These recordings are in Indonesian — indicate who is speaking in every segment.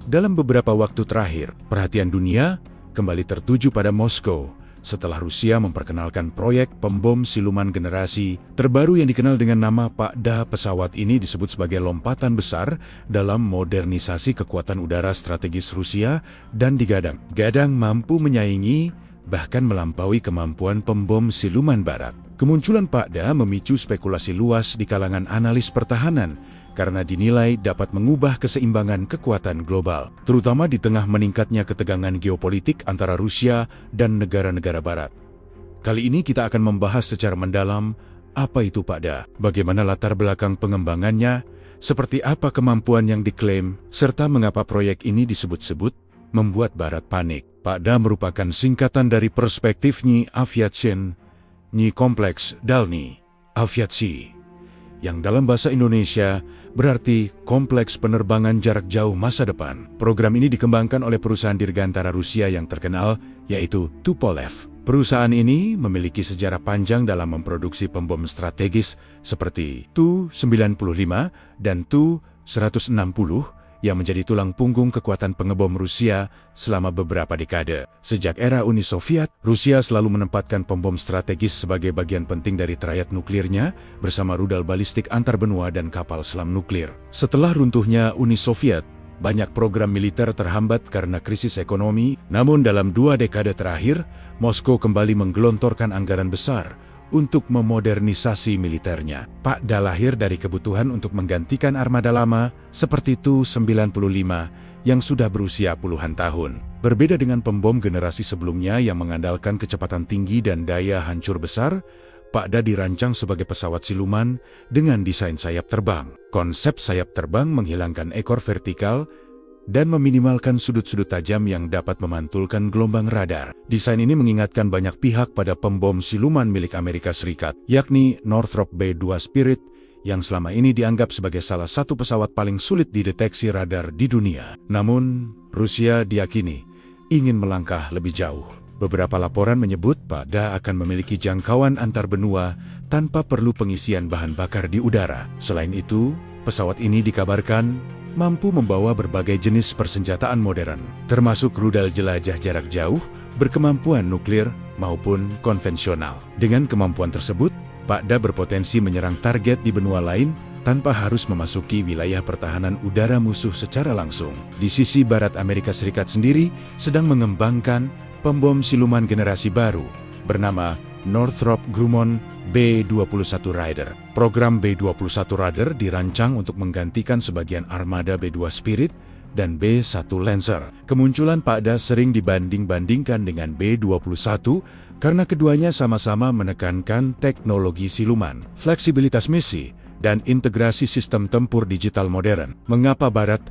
Speaker 1: Dalam beberapa waktu terakhir, perhatian dunia kembali tertuju pada Moskow setelah Rusia memperkenalkan proyek pembom siluman generasi terbaru yang dikenal dengan nama Pak-Da. Pesawat ini disebut sebagai lompatan besar dalam modernisasi kekuatan udara strategis Rusia dan digadang-gadang mampu menyaingi bahkan melampaui kemampuan pembom siluman barat. Kemunculan Pak-Da memicu spekulasi luas di kalangan analis pertahanan karena dinilai dapat mengubah keseimbangan kekuatan global, terutama di tengah meningkatnya ketegangan geopolitik antara Rusia dan negara-negara barat. Kali ini kita akan membahas secara mendalam apa itu Pak-Da, bagaimana latar belakang pengembangannya, seperti apa kemampuan yang diklaim, serta mengapa proyek ini disebut-sebut membuat barat panik. Pak-Da merupakan singkatan dari perspektif Nyi Aviation, Nyi Kompleks Dalny Aviasi, yang dalam bahasa Indonesia berarti kompleks penerbangan jarak jauh masa depan. Program ini dikembangkan oleh perusahaan dirgantara Rusia yang terkenal, yaitu Tupolev. Perusahaan ini memiliki sejarah panjang dalam memproduksi pembom strategis seperti Tu-95 dan Tu-160 yang menjadi tulang punggung kekuatan pengebom Rusia selama beberapa dekade. Sejak era Uni Soviet, Rusia selalu menempatkan pembom strategis sebagai bagian penting dari trayek nuklirnya bersama rudal balistik antar benua dan kapal selam nuklir. Setelah runtuhnya Uni Soviet, banyak program militer terhambat karena krisis ekonomi, namun dalam 2 dekade terakhir, Moskow kembali menggelontorkan anggaran besar untuk memodernisasi militernya. Pak-Da lahir dari kebutuhan untuk menggantikan armada lama seperti Tu-95 yang sudah berusia puluhan tahun. Berbeda dengan pembom generasi sebelumnya yang mengandalkan kecepatan tinggi dan daya hancur besar, Pak-Da dirancang sebagai pesawat siluman dengan desain sayap terbang. Konsep sayap terbang menghilangkan ekor vertikal dan meminimalkan sudut-sudut tajam yang dapat memantulkan gelombang radar. Desain ini mengingatkan banyak pihak pada pembom siluman milik Amerika Serikat, yakni Northrop B-2 Spirit, yang selama ini dianggap sebagai salah satu pesawat paling sulit dideteksi radar di dunia. Namun, Rusia diyakini ingin melangkah lebih jauh. Beberapa laporan menyebut Pak-Da akan memiliki jangkauan antar benua tanpa perlu pengisian bahan bakar di udara. Selain itu, pesawat ini dikabarkan mampu membawa berbagai jenis persenjataan modern, termasuk rudal jelajah jarak jauh, berkemampuan nuklir maupun konvensional. Dengan kemampuan tersebut, Pak-Da berpotensi menyerang target di benua lain tanpa harus memasuki wilayah pertahanan udara musuh secara langsung. Di sisi barat, Amerika Serikat sendiri sedang mengembangkan pembom siluman generasi baru bernama Northrop Grumman B-21 Raider. Program B-21 Raider dirancang untuk menggantikan sebagian armada B-2 Spirit dan B-1 Lancer. Kemunculan Pak-Da sering dibanding-bandingkan dengan B-21 karena keduanya sama-sama menekankan teknologi siluman, fleksibilitas misi, dan integrasi sistem tempur digital modern. Mengapa Barat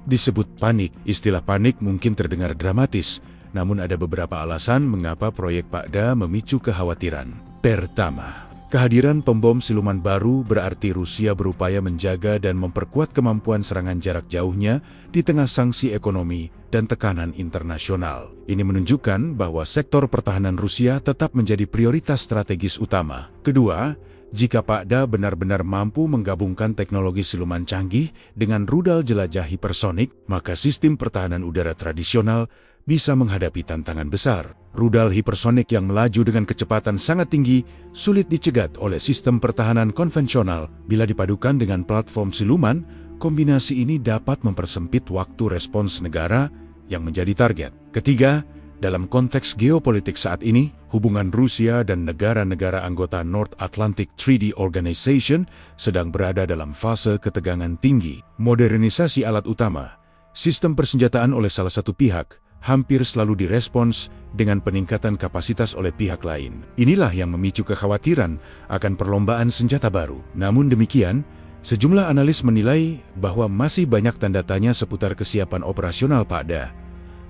Speaker 1: disebut panik? Istilah panik mungkin terdengar dramatis, namun ada beberapa alasan mengapa proyek Pak-Da memicu kekhawatiran. Pertama, kehadiran pembom siluman baru berarti Rusia berupaya menjaga dan memperkuat kemampuan serangan jarak jauhnya di tengah sanksi ekonomi dan tekanan internasional. Ini menunjukkan bahwa sektor pertahanan Rusia tetap menjadi prioritas strategis utama. Kedua, jika Pak-Da benar-benar mampu menggabungkan teknologi siluman canggih dengan rudal jelajah hipersonik, maka sistem pertahanan udara tradisional bisa menghadapi tantangan besar. Rudal hipersonik yang melaju dengan kecepatan sangat tinggi sulit dicegat oleh sistem pertahanan konvensional. Bila dipadukan dengan platform siluman, kombinasi ini dapat mempersempit waktu respons negara yang menjadi target. Ketiga, dalam konteks geopolitik saat ini, hubungan Rusia dan negara-negara anggota North Atlantic Treaty Organization sedang berada dalam fase ketegangan tinggi. Modernisasi alat utama, sistem persenjataan oleh salah satu pihak, hampir selalu direspons dengan peningkatan kapasitas oleh pihak lain. Inilah yang memicu kekhawatiran akan perlombaan senjata baru. Namun demikian, sejumlah analis menilai bahwa masih banyak tanda tanya seputar kesiapan operasional Pak-Da.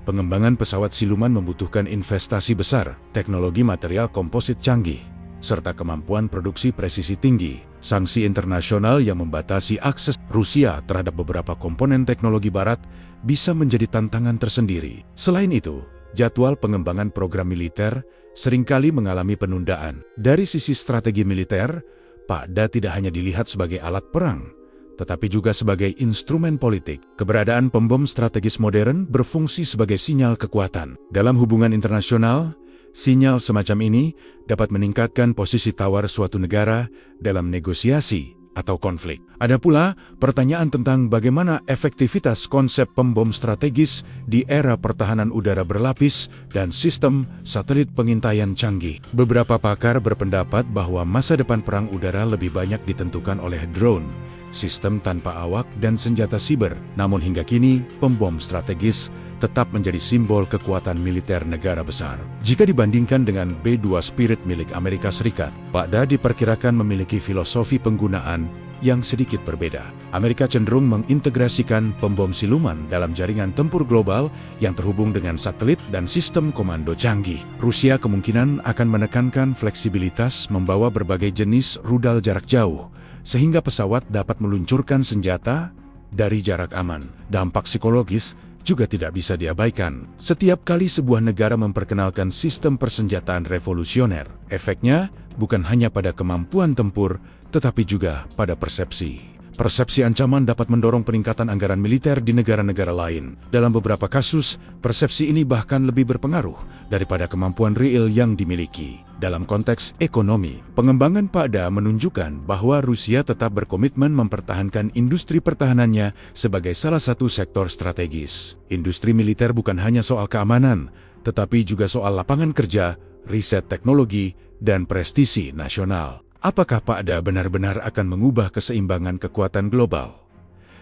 Speaker 1: Pengembangan pesawat siluman membutuhkan investasi besar, teknologi material komposit canggih, serta kemampuan produksi presisi tinggi. Sanksi internasional yang membatasi akses Rusia terhadap beberapa komponen teknologi barat bisa menjadi tantangan tersendiri. Selain itu, jadwal pengembangan program militer seringkali mengalami penundaan. Dari sisi strategi militer, Pak-Da tidak hanya dilihat sebagai alat perang, tetapi juga sebagai instrumen politik. Keberadaan pembom strategis modern berfungsi sebagai sinyal kekuatan. Dalam hubungan internasional, sinyal semacam ini dapat meningkatkan posisi tawar suatu negara dalam negosiasi atau konflik. Ada pula pertanyaan tentang bagaimana efektivitas konsep pembom strategis di era pertahanan udara berlapis dan sistem satelit pengintaian canggih. Beberapa pakar berpendapat bahwa masa depan perang udara lebih banyak ditentukan oleh drone, sistem tanpa awak, dan senjata siber. Namun hingga kini, pembom strategis tetap menjadi simbol kekuatan militer negara besar. Jika dibandingkan dengan B-2 Spirit milik Amerika Serikat, Pak-Da diperkirakan memiliki filosofi penggunaan yang sedikit berbeda. Amerika cenderung mengintegrasikan pembom siluman dalam jaringan tempur global yang terhubung dengan satelit dan sistem komando canggih. Rusia kemungkinan akan menekankan fleksibilitas membawa berbagai jenis rudal jarak jauh, sehingga pesawat dapat meluncurkan senjata dari jarak aman. Dampak psikologis juga tidak bisa diabaikan. Setiap kali sebuah negara memperkenalkan sistem persenjataan revolusioner, efeknya bukan hanya pada kemampuan tempur, tetapi juga pada persepsi. Persepsi ancaman dapat mendorong peningkatan anggaran militer di negara-negara lain. Dalam beberapa kasus, persepsi ini bahkan lebih berpengaruh daripada kemampuan real yang dimiliki. Dalam konteks ekonomi, pengembangan Pak-Da menunjukkan bahwa Rusia tetap berkomitmen mempertahankan industri pertahanannya sebagai salah satu sektor strategis. Industri militer bukan hanya soal keamanan, tetapi juga soal lapangan kerja, riset teknologi, dan prestisi nasional. Apakah Pak-Da benar-benar akan mengubah keseimbangan kekuatan global?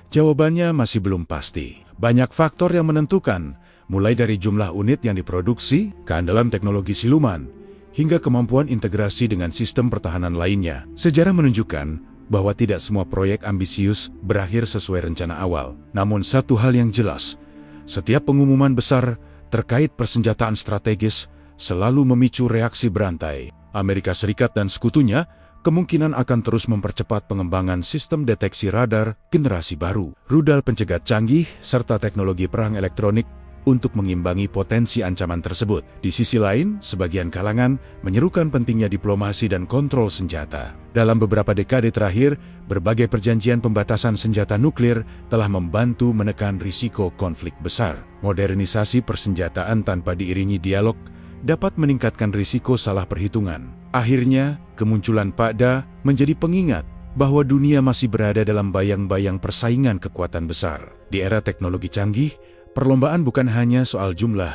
Speaker 1: Jawabannya masih belum pasti. Banyak faktor yang menentukan, mulai dari jumlah unit yang diproduksi, keandalan teknologi siluman, hingga kemampuan integrasi dengan sistem pertahanan lainnya. Sejarah menunjukkan bahwa tidak semua proyek ambisius berakhir sesuai rencana awal. Namun satu hal yang jelas, setiap pengumuman besar terkait persenjataan strategis selalu memicu reaksi berantai. Amerika Serikat dan sekutunya kemungkinan akan terus mempercepat pengembangan sistem deteksi radar generasi baru, rudal pencegat canggih, serta teknologi perang elektronik untuk mengimbangi potensi ancaman tersebut. Di sisi lain, sebagian kalangan menyerukan pentingnya diplomasi dan kontrol senjata. Dalam beberapa dekade terakhir, berbagai perjanjian pembatasan senjata nuklir telah membantu menekan risiko konflik besar. Modernisasi persenjataan tanpa diiringi dialog dapat meningkatkan risiko salah perhitungan. Akhirnya, kemunculan Pak-Da menjadi pengingat bahwa dunia masih berada dalam bayang-bayang persaingan kekuatan besar. Di era teknologi canggih, perlombaan bukan hanya soal jumlah,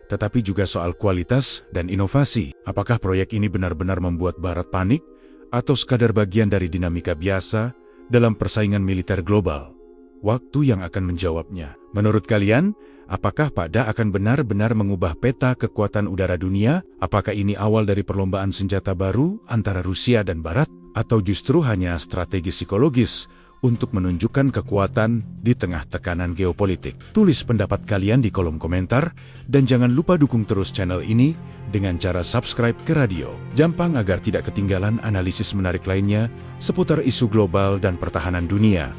Speaker 1: tetapi juga soal kualitas dan inovasi. Apakah proyek ini benar-benar membuat Barat panik, atau sekadar bagian dari dinamika biasa dalam persaingan militer global? Waktu yang akan menjawabnya. Menurut kalian, apakah Pak-Da akan benar-benar mengubah peta kekuatan udara dunia? Apakah ini awal dari perlombaan senjata baru antara Rusia dan Barat? Atau justru hanya strategi psikologis untuk menunjukkan kekuatan di tengah tekanan geopolitik? Tulis pendapat kalian di kolom komentar, dan jangan lupa dukung terus channel ini dengan cara subscribe ke Radio Jampang agar tidak ketinggalan analisis menarik lainnya seputar isu global dan pertahanan dunia.